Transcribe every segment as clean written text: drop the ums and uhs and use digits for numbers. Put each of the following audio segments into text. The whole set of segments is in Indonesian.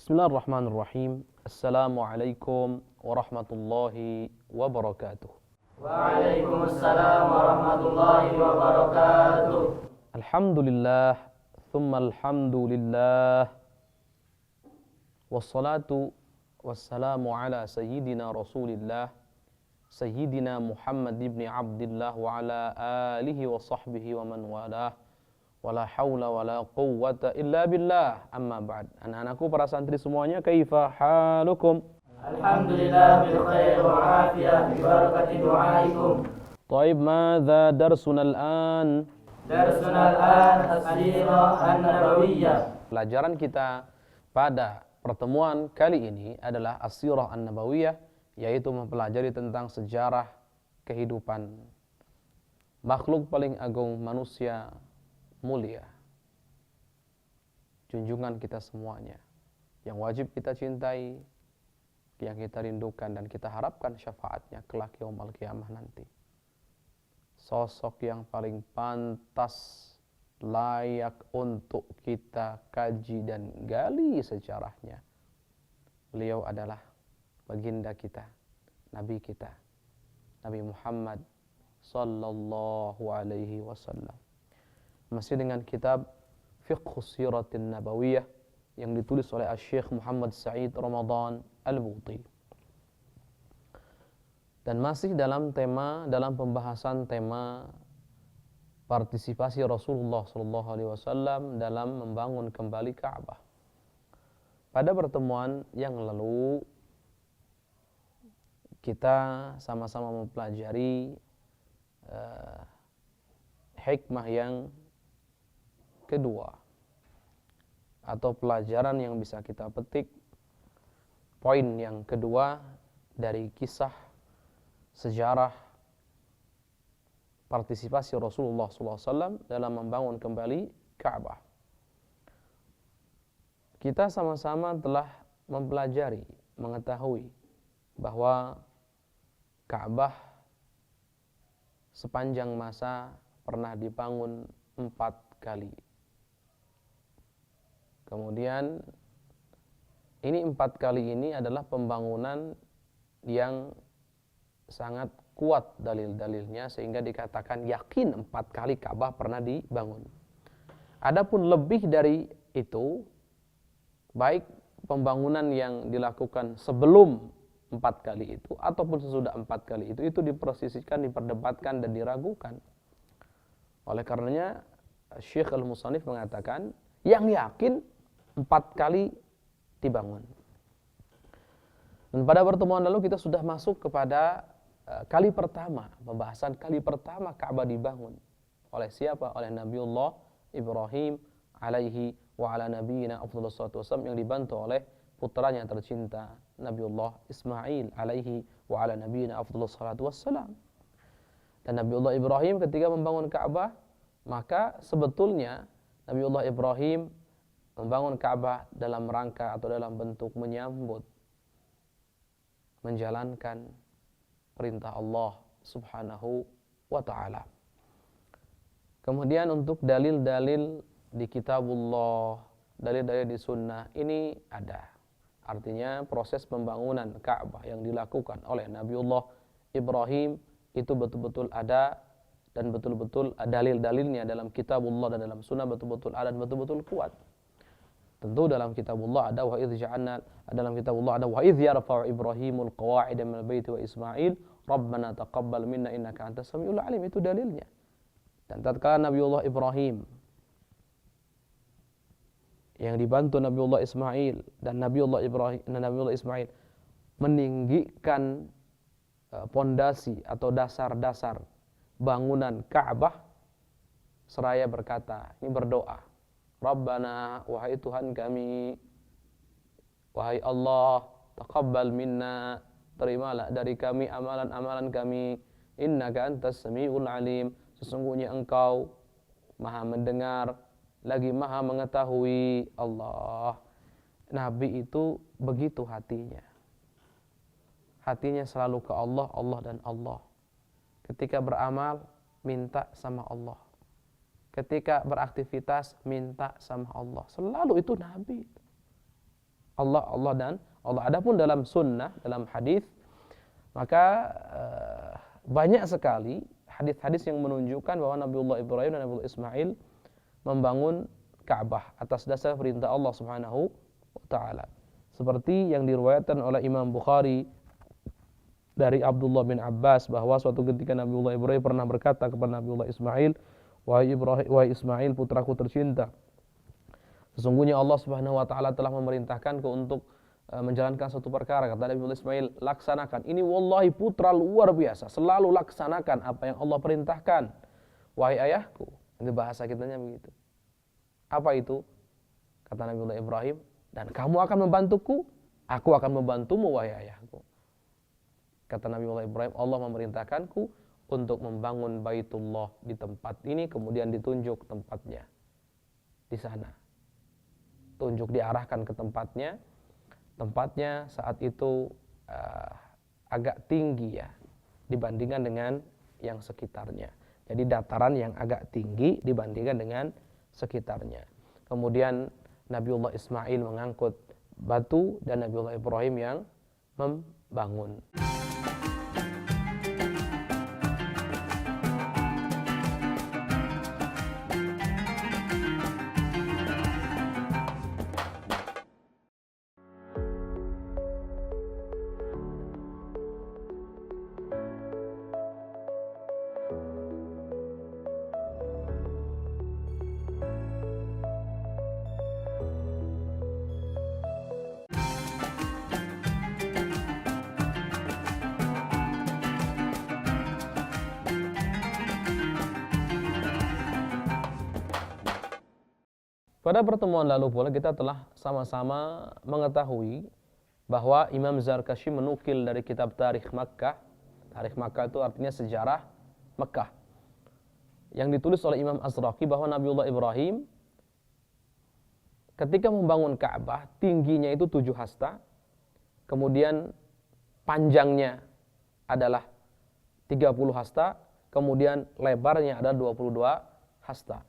Bismillahirrahmanirrahim. Assalamualaikum warahmatullahi wabarakatuh. Waalaikumsalam warahmatullahi wabarakatuh. Alhamdulillah, thumma alhamdulillah. Wassalatu wassalamu ala sayyidina Rasulillah, sayyidina Muhammad ibn Abdillah wa ala alihi wa sahbihi wa man walah. Wala haula wala quwwata illa billah. Amma ba'd. Anak-anakku, para santri semuanya, kaifa halukum? Alhamdulillah bil khair wa afiyah bi barakati du'aikum. Taib, madza darsuna al-an? Darsuna al-an as-sirah an-nabawiyyah. Pelajaran kita pada pertemuan kali ini adalah as-sirah an-nabawiyah, yaitu mempelajari tentang sejarah kehidupan makhluk paling agung, manusia mulia, junjungan kita semuanya, yang wajib kita cintai, yang kita rindukan dan kita harapkan syafaatnya kelak yaumul qiyamah nanti. Sosok yang paling pantas, layak untuk kita kaji dan gali sejarahnya. Beliau adalah baginda kita, Nabi kita, Nabi Muhammad sallallahu alaihi wasallam. Masih dengan kitab Fiqhus Siratin Nabawiyah yang ditulis oleh Syekh Muhammad Sa'id Ramadan Al-Buti. Dan masih dalam pembahasan tema partisipasi Rasulullah SAW dalam membangun kembali Ka'bah. Pada pertemuan yang lalu kita sama-sama mempelajari hikmah yang kedua, atau pelajaran yang bisa kita petik, poin yang kedua dari kisah sejarah partisipasi Rasulullah SAW dalam membangun kembali Ka'bah. Kita sama-sama telah mempelajari, mengetahui bahwa Ka'bah sepanjang masa pernah dibangun 4 kali. Kemudian ini 4 kali ini adalah pembangunan yang sangat kuat dalil-dalilnya, sehingga dikatakan yakin 4 kali Ka'bah pernah dibangun. Adapun lebih dari itu, baik pembangunan yang dilakukan sebelum 4 kali itu ataupun sesudah 4 kali itu dipersisihkan, diperdebatkan dan diragukan. Oleh karenanya Syekh Al-Musannif mengatakan yang yakin 4 kali dibangun. Dan pada pertemuan lalu kita sudah masuk kepada kali pertama, pembahasan kali pertama Ka'bah dibangun. Oleh siapa? Oleh Nabiullah Ibrahim alaihi wa ala nabiyina afdhalus salatu wassalam, yang dibantu oleh putranya tercinta Nabiullah Ismail alaihi wa ala nabiyina afdhalus salatu wassalam. Dan Nabiullah Ibrahim ketika membangun Ka'bah, maka sebetulnya Nabiullah Ibrahim membangun Ka'bah dalam rangka atau dalam bentuk menyambut, menjalankan perintah Allah Subhanahu wa ta'ala. Kemudian untuk dalil-dalil di kitabullah, dalil-dalil di sunnah ini ada. Artinya proses pembangunan Ka'bah yang dilakukan oleh Nabiullah Ibrahim itu betul-betul ada, dan betul-betul dalil-dalilnya dalam kitabullah dan dalam sunnah betul-betul ada dan betul-betul kuat. Tentu dalam kitabullah ada wa idz ja'alna, dalam kitabullah ada wa idz yarfa'u Ibrahimul qawa'ida minal baiti wa Ismail rabbana taqabbal minna innaka antas samiul alim, itu dalilnya. Dan tatkala Nabiullah Ibrahim yang dibantu Nabiullah Ismail dan Nabiullah Ismail meninggikan pondasi atau dasar-dasar bangunan Ka'bah, seraya berkata, ini berdoa, Rabbana, wahai Tuhan kami, wahai Allah, taqabbal minna, terimalah dari kami amalan-amalan kami, innaka antas samiul alim, sesungguhnya engkau maha mendengar lagi maha mengetahui. Allah. Nabi itu begitu hatinya selalu ke Allah, Allah dan Allah. Ketika beramal minta sama Allah, ketika beraktivitas minta sama Allah. Selalu itu Nabi. Allah, Allah dan Allah. Adapun dalam sunnah, dalam hadis, maka banyak sekali hadis-hadis yang menunjukkan bahwa Nabiullah Ibrahim dan Nabiullah Ismail membangun Ka'bah atas dasar perintah Allah Subhanahu wa taala. Seperti yang diriwayatkan oleh Imam Bukhari dari Abdullah bin Abbas bahwa suatu ketika Nabiullah Ibrahim pernah berkata kepada Nabiullah Ismail, wahai Ismail putraku tercinta, sesungguhnya Allah Subhanahu wa taala telah memerintahkanku untuk menjalankan suatu perkara. Kata Nabiullah Ismail, laksanakan. Ini wallahi putra luar biasa, selalu laksanakan apa yang Allah perintahkan. Wahai ayahku, itu bahasa kitanya begitu. Apa itu? Kata Nabiullah Ibrahim, dan kamu akan membantuku, aku akan membantumu wahai ayahku. Kata Nabiullah Ibrahim, Allah memerintahkanku untuk membangun Baitullah di tempat ini, kemudian ditunjuk tempatnya di sana. Tunjuk, diarahkan ke tempatnya. Tempatnya saat itu agak tinggi ya dibandingkan dengan yang sekitarnya. Jadi dataran yang agak tinggi dibandingkan dengan sekitarnya. Kemudian Nabiullah Ismail mengangkut batu dan Nabiullah Ibrahim yang membangun. Pada pertemuan lalu pula kita telah sama-sama mengetahui bahwa Imam Zarkashi menukil dari kitab Tarikh Makkah. Tarikh Makkah itu artinya sejarah Makkah, yang ditulis oleh Imam Azraqi bahwa Nabiullah Ibrahim ketika membangun Ka'bah tingginya itu 7 hasta, kemudian panjangnya adalah 30 hasta, kemudian lebarnya adalah 22 hasta.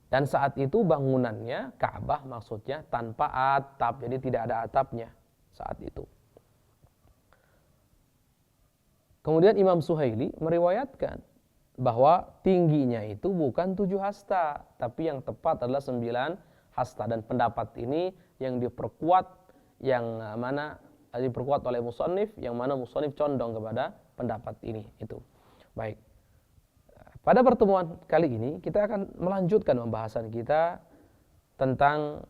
Dan saat itu bangunannya, Ka'bah maksudnya tanpa atap, jadi tidak ada atapnya saat itu. Kemudian Imam Suhaili meriwayatkan bahwa tingginya itu bukan 7 hasta, tapi yang tepat adalah 9 hasta. Dan pendapat ini yang diperkuat, yang mana diperkuat oleh musannif, yang mana musannif condong kepada pendapat ini. Itu. Baik. Pada pertemuan kali ini kita akan melanjutkan pembahasan kita tentang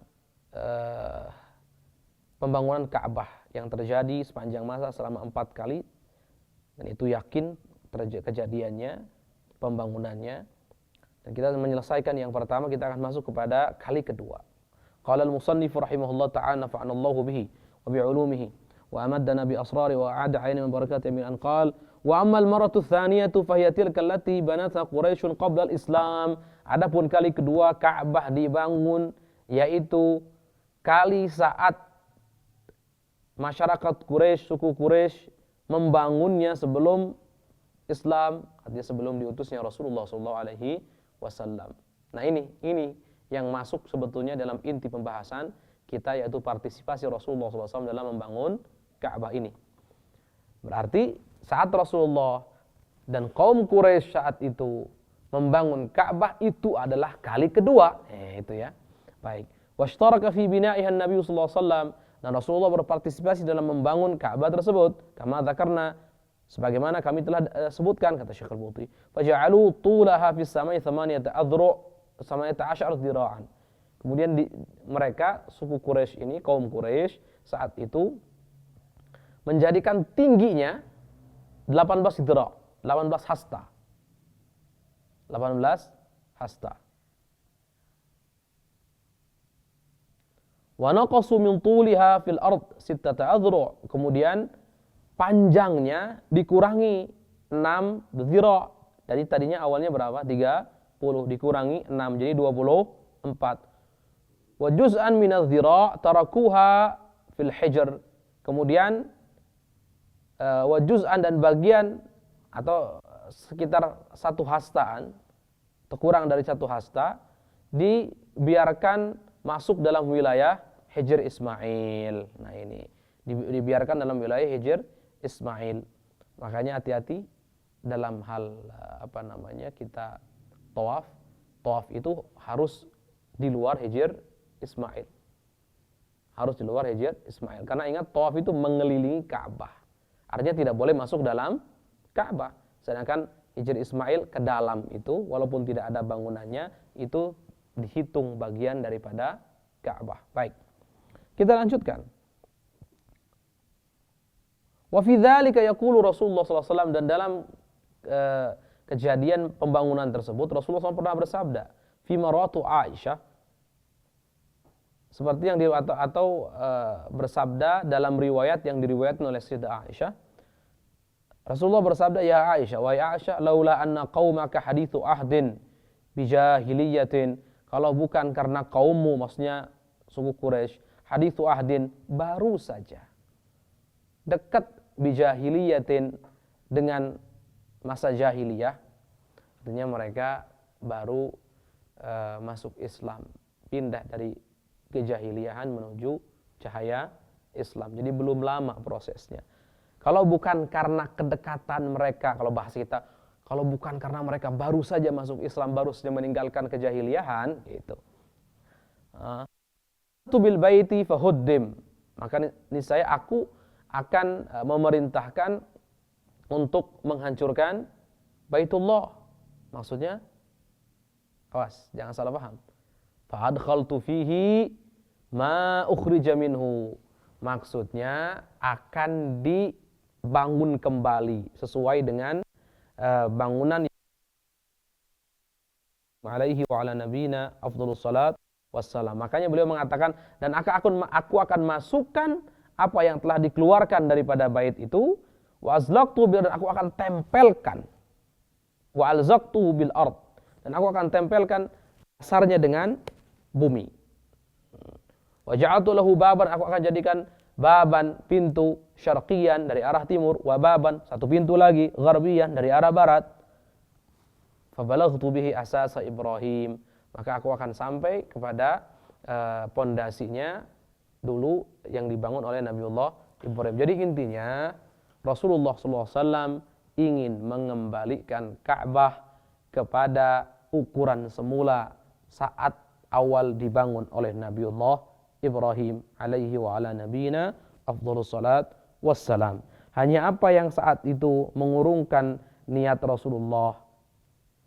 pembangunan Ka'bah yang terjadi sepanjang masa selama 4 kali, dan itu yakin kejadiannya, pembangunannya. Dan kita menyelesaikan yang pertama, kita akan masuk kepada kali kedua. Qala al-musannif rahimahullah ta'ala nafa'anallahu bihi wa bi'ulumihi wa amaddana bi asrari wa a'ada 'alaina min barakatihi min an qala wa ammal maratu tsaniyatu fahiya tilka allati banatha Quraisyun qabla al-Islam. Adapun kali kedua Ka'bah dibangun, yaitu kali saat masyarakat Quraisy, suku Quraisy membangunnya sebelum Islam, artinya sebelum diutusnya Rasulullah SAW. Nah ini yang masuk sebetulnya dalam inti pembahasan kita, yaitu partisipasi Rasulullah SAW dalam membangun Ka'bah ini. Berarti saat Rasulullah dan kaum Quraisy saat itu membangun Ka'bah itu adalah kali kedua. Itu ya. Baik. Washtaraka fi bina'iha Nabi sallallahu alaihi wasallam, dan Rasulullah berpartisipasi dalam membangun Ka'bah tersebut. Kama dzakarna, sebagaimana kami telah sebutkan, kata Syekh Al-Buti. Faja'alu tulaha fis samai 18 dhira'an. Kemudian mereka suku Quraisy ini, kaum Quraisy saat itu menjadikan tingginya 18 dhira', 18 hasta. 18 hasta. Wa naqasu min tuliha fil ard 6 adhru'. Kemudian panjangnya dikurangi 6 dhira'. Jadi tadinya awalnya berapa? 30, dikurangi 6 jadi 24. Wa juz'an min adh-dhira' tarakuha fil hijr. Kemudian wa juz'an, dan bagian atau sekitar 1 hastaan atau kurang dari 1 hasta dibiarkan masuk dalam wilayah Hijr Ismail. Nah ini dibiarkan dalam wilayah Hijr Ismail. Makanya hati-hati dalam hal kita tawaf. Tawaf itu harus di luar Hijr Ismail. Harus di luar Hijr Ismail. Karena ingat tawaf itu mengelilingi Ka'bah. Artinya tidak boleh masuk dalam Ka'bah. Sedangkan Hijr Ismail ke dalam itu walaupun tidak ada bangunannya itu dihitung bagian daripada Ka'bah. Baik. Kita lanjutkan. Wa fi dzalika yaqulu Rasulullah sallallahu alaihi wasallam, dan dalam kejadian pembangunan tersebut Rasulullah SAW pernah bersabda, fi maratu Aisyah, seperti yang bersabda dalam riwayat yang diriwayatkan oleh Sayyidah Aisyah. Rasulullah bersabda, ya Aisyah, wa ya Aisyah, laula anna qaumaka hadithu ahdin bijahiliyatin, kalau bukan karena kaummu, maksudnya suku Quraisy, hadithu ahdin, baru saja dekat bijahiliyatin, dengan masa jahiliyah, artinya mereka baru masuk Islam, pindah dari kejahiliyahan menuju cahaya Islam. Jadi belum lama prosesnya. Kalau bukan karena kedekatan mereka, kalau bahasa kita, kalau bukan karena mereka baru saja masuk Islam, baru saja meninggalkan kejahiliyahan, gitu. Bil baiti fahuddim, maka niscaya aku akan memerintahkan untuk menghancurkan Baitullah. Maksudnya, awas, jangan salah paham. Fa'adkhaltu fihi ma ukhrija minhu. Maksudnya akan dibangun kembali sesuai dengan bangunan alaihi wa ala nabiyina afdhalus salat wassalam. Makanya beliau mengatakan, dan aku akan masukkan apa yang telah dikeluarkan daripada bait itu, wa azlaqtu, dan aku akan tempelkan, wa alzaqtu bil ard, dan aku akan tempelkan dasarnya dengan bumi. Wa ja'altu lahu baban, aku akan jadikan baban, pintu, syarqiyan, dari arah timur, wa baban, satu pintu lagi, gharbiyan, dari arah barat. Fa balaghtu bihi asasa Ibrahim, maka aku akan sampai kepada pondasinya dulu yang dibangun oleh Nabiullah Ibrahim. Jadi intinya Rasulullah SAW ingin mengembalikan Ka'bah kepada ukuran semula saat awal dibangun oleh Nabiullah Ibrahim alaihi wa ala nabiyina afdhalus salat wassalam. Hanya apa yang saat itu mengurungkan niat Rasulullah?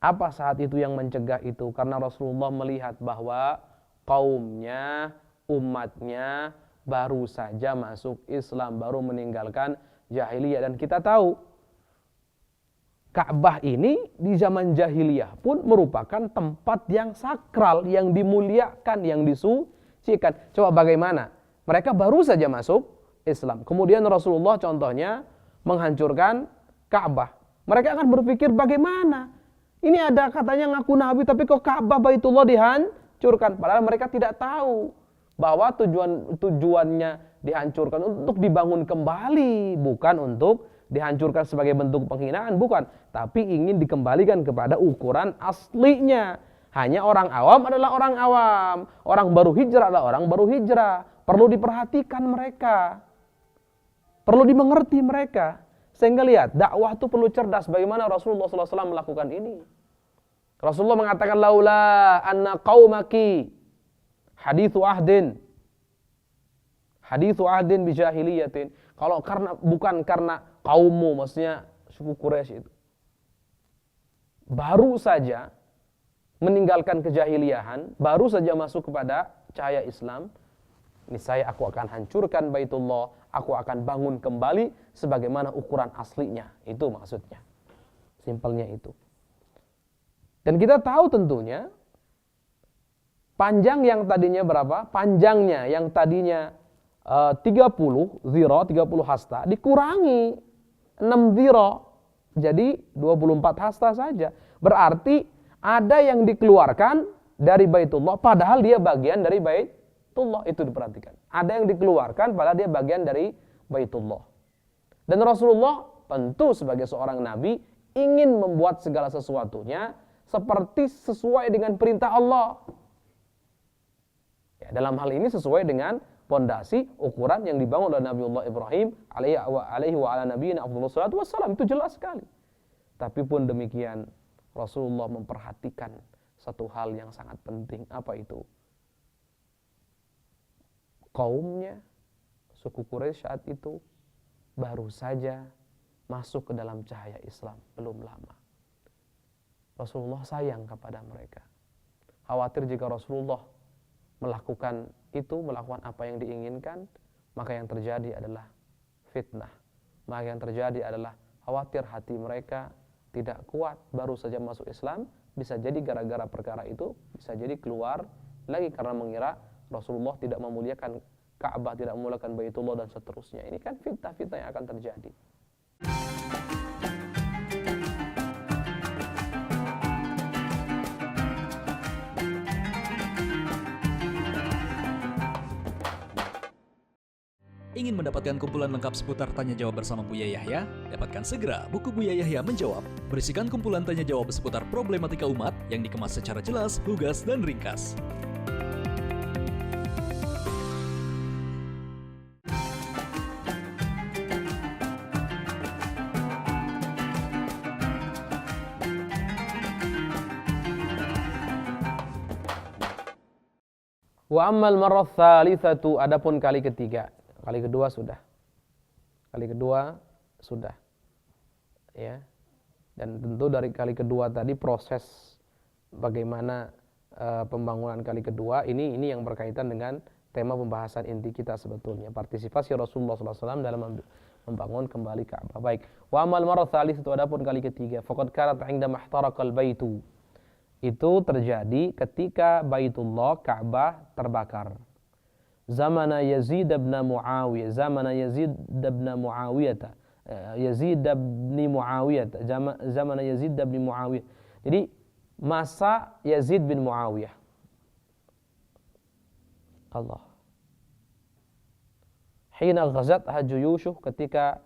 Apa saat itu yang mencegah itu? Karena Rasulullah melihat bahwa kaumnya, umatnya baru saja masuk Islam, baru meninggalkan jahiliyah. Dan kita tahu Ka'bah ini di zaman jahiliyah pun merupakan tempat yang sakral, yang dimuliakan, yang disucikan. Coba bagaimana? Mereka baru saja masuk Islam. Kemudian Rasulullah contohnya menghancurkan Ka'bah. Mereka akan berpikir bagaimana? Ini ada katanya ngaku Nabi, tapi kok Ka'bah Baitullah dihancurkan? Padahal mereka tidak tahu bahwa tujuannya dihancurkan untuk dibangun kembali, bukan untuk dihancurkan sebagai bentuk penghinaan, bukan, tapi ingin dikembalikan kepada ukuran aslinya. Hanya orang awam adalah orang awam, orang baru hijrah adalah orang baru hijrah. Perlu diperhatikan mereka, perlu dimengerti mereka. Sehingga lihat, dakwah itu perlu cerdas. Bagaimana Rasulullah SAW melakukan ini? Rasulullah mengatakan, laula anna qaumaki hadithu ahdin bijahiliyatin. Kalau bukan karena kaummu, maksudnya suku Quraisy itu baru saja meninggalkan kejahiliyahan, baru saja masuk kepada cahaya Islam, niscaya aku akan hancurkan Baitullah, aku akan bangun kembali sebagaimana ukuran aslinya. Itu maksudnya. Simpelnya itu. Dan kita tahu tentunya panjang yang tadinya berapa? Panjangnya yang tadinya 30 zira, 30 hasta, dikurangi 6 zira, jadi 24 hasta saja. Berarti ada yang dikeluarkan dari Baitullah padahal dia bagian dari Baitullah. Itu diperhatikan. Ada yang dikeluarkan padahal dia bagian dari Baitullah. Dan Rasulullah tentu sebagai seorang nabi ingin membuat segala sesuatunya seperti sesuai dengan perintah Allah. Ya, dalam hal ini sesuai dengan pondasi ukuran yang dibangun oleh Nabiullah Ibrahim alaihi wa ala nabiyina afdhalus salatu wassalam, itu jelas sekali. Tapi pun demikian Rasulullah memperhatikan satu hal yang sangat penting. Apa itu? Kaumnya, suku Quraisy saat itu baru saja masuk ke dalam cahaya Islam, belum lama. Rasulullah sayang kepada mereka. Khawatir jika Rasulullah melakukan apa yang diinginkan, maka yang terjadi adalah fitnah. Maka yang terjadi adalah khawatir hati mereka tidak kuat, baru saja masuk Islam, bisa jadi gara-gara perkara itu, bisa jadi keluar lagi karena mengira Rasulullah tidak memuliakan Ka'bah, tidak memuliakan Baitullah dan seterusnya. Ini kan fitnah-fitnah yang akan terjadi. Ingin mendapatkan kumpulan lengkap seputar Tanya Jawab bersama Buya Yahya? Dapatkan segera buku Buya Yahya Menjawab, berisikan kumpulan tanya jawab seputar problematika umat yang dikemas secara jelas, lugas, dan ringkas. Wa ammal marrah tsalitsatu, adapun kali ketiga. Kali kedua sudah. Ya. Dan tentu dari kali kedua tadi proses bagaimana pembangunan kali kedua ini yang berkaitan dengan tema pembahasan inti kita sebetulnya, partisipasi Rasulullah SAW dalam membangun kembali Ka'bah. Baik. Wa ammal marrah tsalitsatu, adapun kali ketiga, faqad kanat 'inda mahtaraqal baitu. Itu terjadi ketika Baitullah Ka'bah terbakar. Zamana Yazid bin Muawiyah, Yazid bin Muawiyah. Jadi masa Yazid bin Muawiyah. Allah. Hina ghazat hajuyushuh, ketika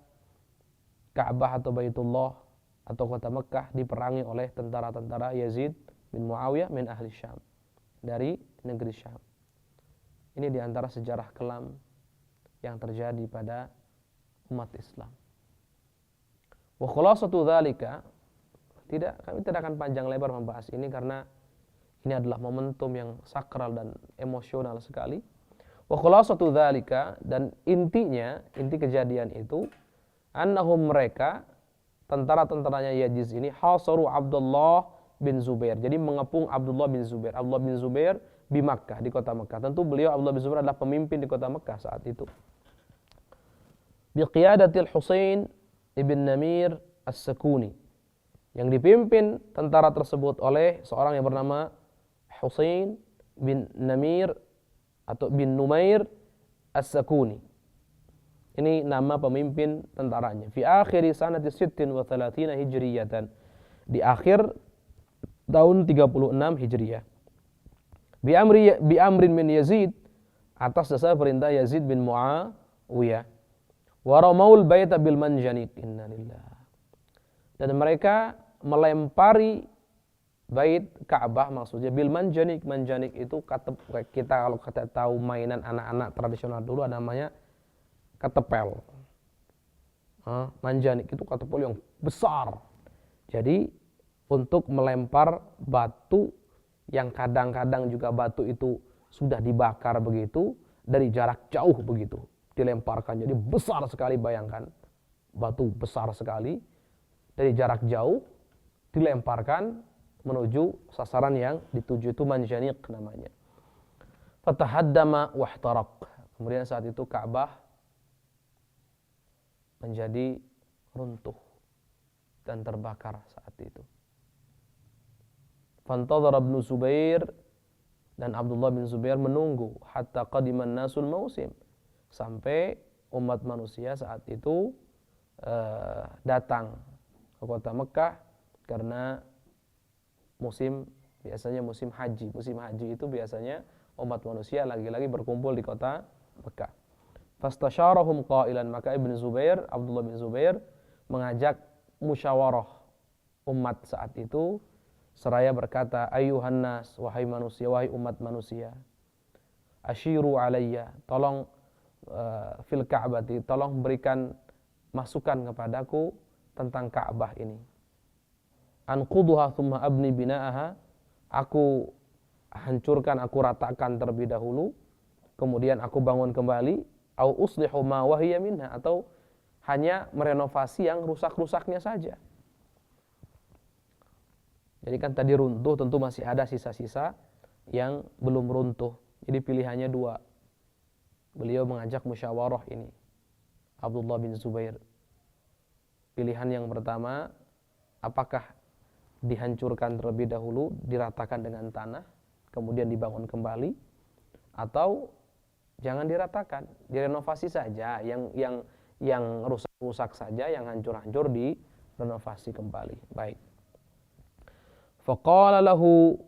Ka'bah atau Baitullah atau kota Mekah diperangi oleh tentara-tentara Yazid bin Muawiyah min ahli Syam, dari negeri Syam. Ini diantara sejarah kelam yang terjadi pada umat Islam. Wa khulasatu dzalika, kami tidak akan panjang lebar membahas ini karena ini adalah momentum yang sakral dan emosional sekali. Wa khulasatu dzalika, dan inti kejadian itu, annahum, mereka tentara-tentaranya Yazid ini, hasaru Abdullah bin Zubair, jadi mengepung Abdullah bin Zubair di Makkah, di kota Makkah. Tentu beliau Abdullah bin Zubair adalah pemimpin di kota Makkah saat itu. Biqiyadatil Husain ibn Namir As-Sakuni, yang dipimpin tentara tersebut oleh seorang yang bernama Husain bin Namir atau bin Numair As-Sakuni. Ini nama pemimpin tentaranya. Fi akhiri sanati 36 Hijriyatan, di akhir tahun 36 Hijriah. Bi amrin min Yazid, atas dasar perintah Yazid bin Muawiyah. Wa ramaul baita bil manjanik, innalillah. Dan mereka melempari bait Ka'bah, maksudnya bil manjanik. Manjanik itu kita kalau kita tahu mainan anak-anak tradisional dulu namanya ketepel. Manjanik itu ketepel yang besar. Jadi untuk melempar batu yang kadang-kadang juga batu itu sudah dibakar begitu, dari jarak jauh begitu dilemparkan. Jadi besar sekali, bayangkan batu besar sekali dari jarak jauh dilemparkan menuju sasaran yang dituju, itu manjanik namanya. Fatahaddama wahtaraq, kemudian saat itu Ka'bah menjadi runtuh dan terbakar saat itu. Fantadhara Ibnu Zubair, dan Abdullah bin Zubair menunggu, hatta qadiman nasul mausim, sampai umat manusia saat itu datang ke kota Mekah karena biasanya musim haji. Musim haji itu biasanya umat manusia lagi-lagi berkumpul di kota Mekah. Fastasyarahum qailan, maka Abdullah bin Zubair mengajak musyawarah umat saat itu, seraya berkata, ayyuhan nas, wahai manusia, wahai umat manusia, asyiru alayya, tolong fil Ka'bati, tolong berikan masukan kepadaku tentang Ka'bah ini. Anquduha thumma abni bina'aha, aku hancurkan, aku ratakan terlebih dahulu, kemudian aku bangun kembali, au uslihu ma wahiya minha, atau hanya merenovasi yang rusak-rusaknya saja. Jadi kan tadi runtuh, tentu masih ada sisa-sisa yang belum runtuh. Jadi pilihannya dua. Beliau mengajak musyawarah ini, Abdullah bin Zubair. Pilihan yang pertama, apakah dihancurkan terlebih dahulu, diratakan dengan tanah, kemudian dibangun kembali, atau jangan diratakan, direnovasi saja, yang rusak-rusak saja, yang hancur-hancur direnovasi kembali. Baik. Faqala lahu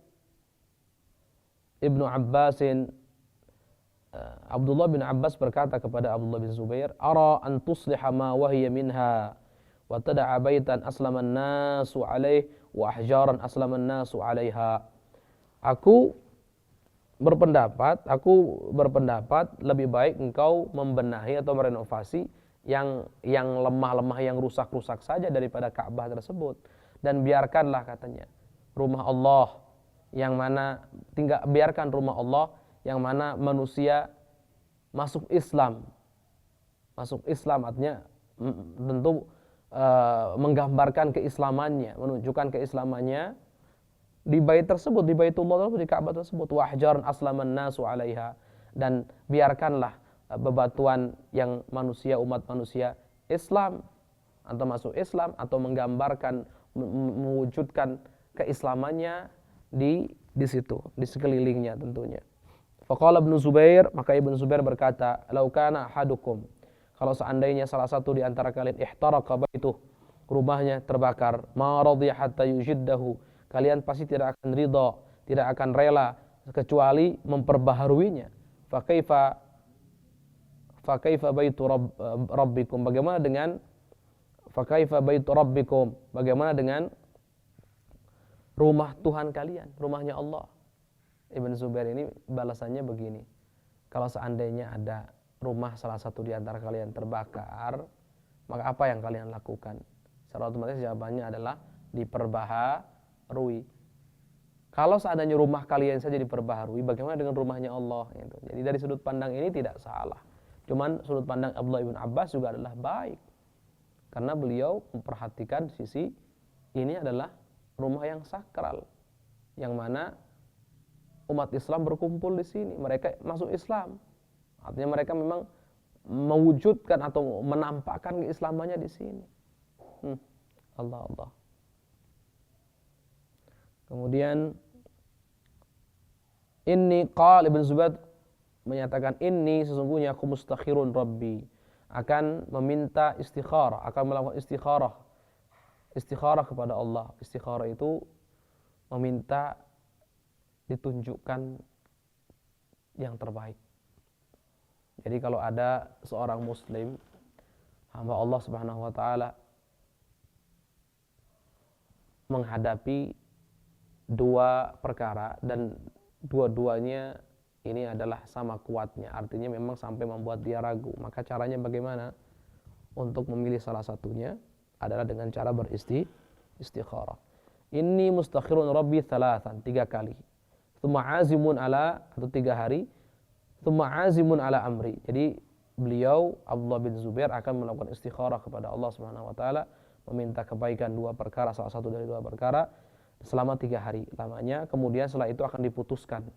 Ibnu Abbasin, Abdullah bin Abbas berkata kepada Abdullah bin Zubair, ara an tusliha ma wahiya minha wa tada'a baitan aslaman nasu alaih wa ahjaran aslaman nasu alaiha. Aku berpendapat lebih baik engkau membenahi atau merenovasi yang lemah-lemah, yang rusak-rusak saja daripada Ka'bah tersebut, dan biarkanlah, katanya, rumah Allah yang mana biarkan rumah Allah yang mana manusia masuk Islam. Masuk Islam artinya tentu menggambarkan keislamannya, menunjukkan keislamannya di bait tersebut, di Baitullah tersebut, di Ka'bah tersebut. Wa ahjaran aslaman nasu 'alaiha, dan biarkanlah bebatuan yang umat manusia Islam atau masuk Islam, atau menggambarkan, mewujudkan keislamannya di situ, di sekelilingnya tentunya. Faqala Ibnu Zubair, maka Ibnu Zubair berkata, "Lau kana ahadukum," kalau seandainya salah satu di antara kalian, ihtaraqa baituh, rumahnya terbakar, ma radhiya hatta yujiddahu, kalian pasti tidak akan ridha, tidak akan rela kecuali memperbaharuinya. Fa kaifa baitu rabbikum, bagaimana dengan rumah Tuhan kalian, rumahnya Allah. Ibn Zubair ini balasannya begini, kalau seandainya ada rumah salah satu di antara kalian terbakar, maka apa yang kalian lakukan? Secara otomatis jawabannya adalah diperbaharui. Kalau seandainya rumah kalian saja diperbaharui, bagaimana dengan rumahnya Allah? Gitu. Jadi dari sudut pandang ini tidak salah. Cuman sudut pandang Abdullah bin Abbas juga adalah baik, karena beliau memperhatikan sisi ini adalah rumah yang sakral, yang mana umat Islam berkumpul di sini, mereka masuk Islam. Artinya mereka memang mewujudkan atau menampakkan keislamannya di sini. Allah. Kemudian Ibn Zubair menyatakan, inni sesungguhnya aku mustakhirun Rabbi, akan meminta istikharah, akan melakukan istikharah kepada Allah. Istikharah itu meminta ditunjukkan yang terbaik. Jadi kalau ada seorang muslim, hamba Allah Subhanahu wa taala, menghadapi dua perkara dan dua-duanya ini adalah sama kuatnya, artinya memang sampai membuat dia ragu, maka caranya bagaimana? Untuk memilih salah satunya adalah dengan cara istikharah. Inni mustakhirun Rabbi thalathan, 3 kali. Tsumma azimun ala, atau 3 hari. Tsumma azimun ala amri. Jadi beliau Abdullah bin Zubair akan melakukan istikharah kepada Allah Subhanahu wa taala, meminta kebaikan 2 perkara, salah satu dari 2 perkara selama 3 hari lamanya. Kemudian setelah itu akan diputuskan.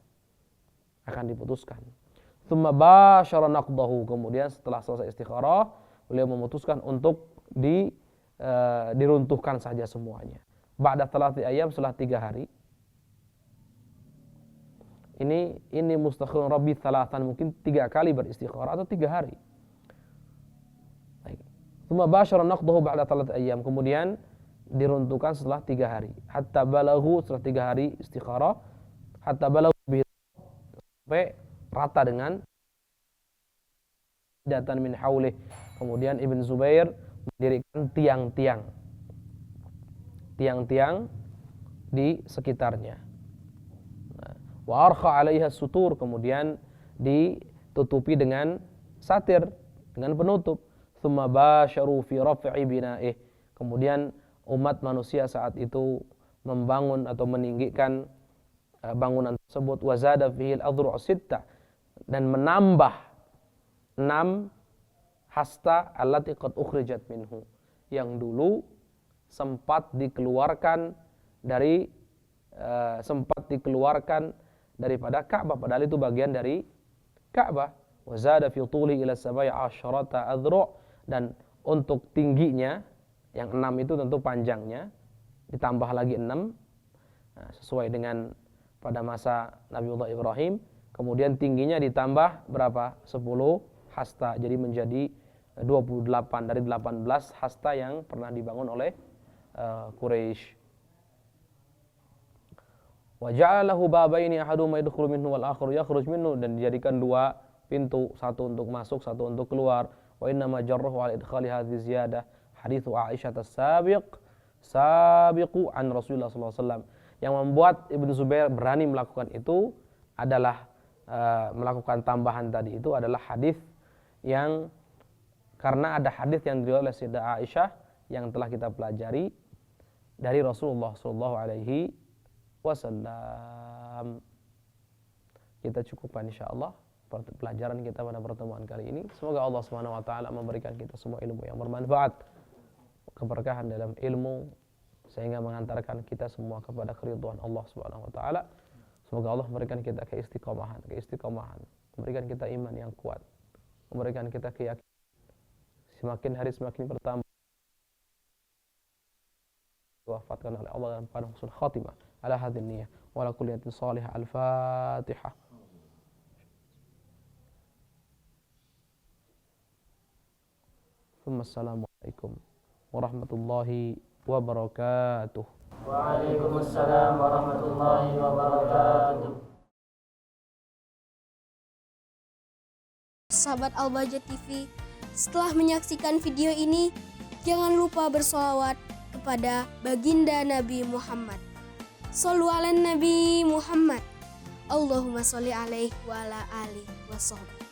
Tsumma basyara naqdahu, kemudian setelah selesai istikharah, beliau memutuskan untuk diruntuhkan saja semuanya. Ba'da 3 ayyam, setelah 3 hari. Ini mustakhirun Rabbi thalathan, mungkin 3 kali beristikharah atau 3 hari. Baik. Tsumma basyara naqdahu ba'da 3 ayyam, kemudian diruntuhkan setelah 3 hari. Hatta balaghu, setelah 3 hari istikharah, hatta balaghu sampai rata dengan datan min haulih. Kemudian Ibn Zubair mendirikan tiang-tiang di sekitarnya. Wa arkha 'alaiha sutur, kemudian ditutupi dengan satir, dengan penutup. Tsumma basyaru fi raf'i bina'ih. Kemudian umat manusia saat itu membangun atau meninggikan bangunan tersebut. Wa zada fihi al-adhru' sittah, dan menambah 6 hasta allati qad ukhrijat minhu, yang dulu sempat dikeluarkan daripada Ka'bah, padahal itu bagian dari Ka'bah. Wa zada fi tuli ila sabai asyrata adhru', dan untuk tingginya yang 6 itu tentu panjangnya ditambah lagi 6, sesuai dengan pada masa Nabiullah Ibrahim. Kemudian tingginya ditambah berapa? 10 hasta, jadi menjadi 28 dari 18 hasta yang pernah dibangun oleh Quraisy. Wa ja'alahu babaini ahaduhuma yadkhulu minhu wal akharu yakhruj minhu, dan dijadikan 2 pintu, satu untuk masuk, satu untuk keluar. Wa inna ma jarrahu ala idkhali hadhihi ziyadah haditsu Aisyah sabiqu an Rasulullah sallallahu alaihi wasallam. Yang membuat Ibnu Zubair berani melakukan itu adalah melakukan tambahan tadi itu adalah hadis yang, karena ada hadis yang diriwayatkan oleh Sayyidah Aisyah yang telah kita pelajari dari Rasulullah sallallahu alaihi wasallam. Kita cukupkan insyaallah pelajaran kita pada pertemuan kali ini. Semoga Allah Subhanahu wa taala memberikan kita semua ilmu yang bermanfaat, keberkahan dalam ilmu, sehingga mengantarkan kita semua kepada keridhaan Allah Subhanahu wa taala. Semoga Allah memberikan kita keistiqomahan, memberikan kita iman yang kuat, memberikan kita keyakinan. Semakin hari semakin bertambah, wafatkan oleh Allah dalam keadaan husnul khatimah. Ala hadhihi niyyah wa ala kulli niyatin salihah. Al-Fatihah. Assalamualaikum warahmatullahi wabarakatuh. Waalaikumsalam warahmatullahi wabarakatuh. Sahabat Al-Bahjah TV, setelah menyaksikan video ini, jangan lupa bersolawat kepada baginda Nabi Muhammad. Shollu ala Nabi Muhammad. Allahumma sholli alaihi wa ala alihi wa sahbihi.